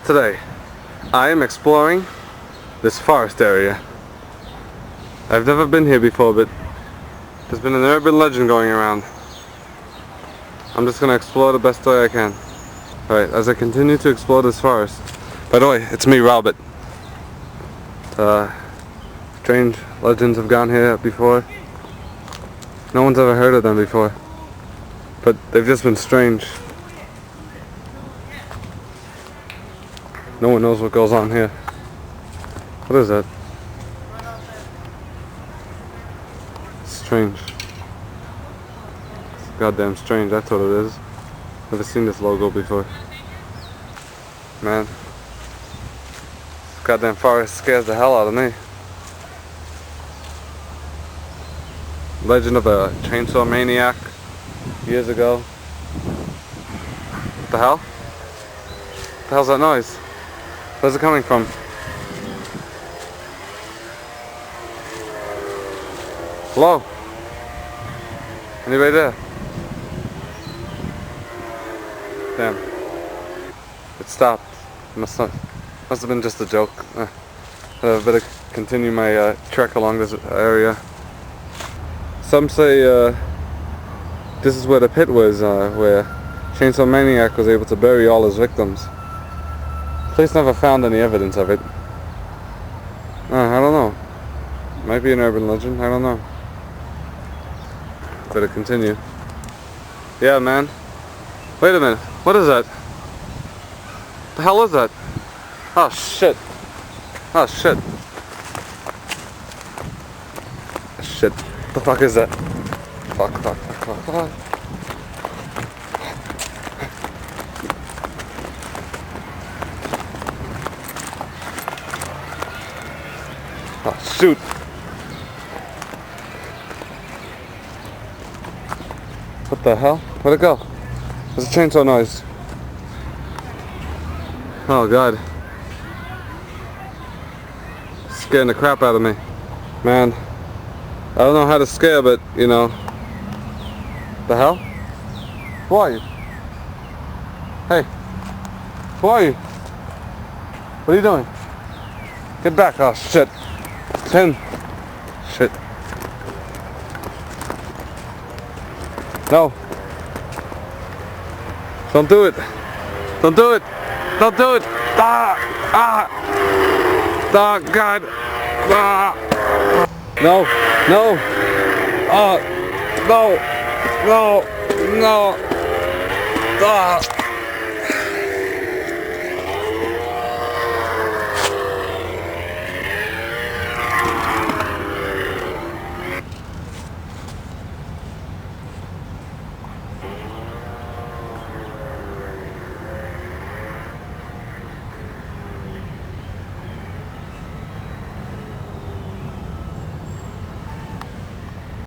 Today, I am exploring this forest area. I've never been here before, but there's been an urban legend going around. I'm just gonna explore the best way I can. Alright, as I continue to explore this forest. By the way, it's me, Robert. Strange legends have gone here before. No one's ever heard of them before. But they've just been strange. No one knows what goes on here. What is that? Strange. It's goddamn strange, that's what it is. Never seen this logo before. Man. This goddamn forest scares the hell out of me. Legend of a chainsaw maniac years ago. What the hell? What the hell's that noise? Where's it coming from? Hello? Anybody there? Damn. It stopped. Must have been just a joke. I better continue my trek along this area. Some say this is where the pit was, where Chainsaw Maniac was able to bury all his victims. Police never found any evidence of it. I don't know. Might be an urban legend, I don't know. Better continue. Yeah, man. Wait a minute. What is that? The hell is that? Oh shit. Oh shit. Shit. What the fuck is that? Fuck. Oh shoot. What the hell? Where'd it go? There's a chainsaw noise. Oh god. Scaring the crap out of me. Man. I don't know how to scare, but you know. The hell? Who are you? Hey. Who are you? What are you doing? Get back. Oh shit. Tim. Shit. No. Don't do it. Don't do it. Don't do it. Ah, God. No. No. No.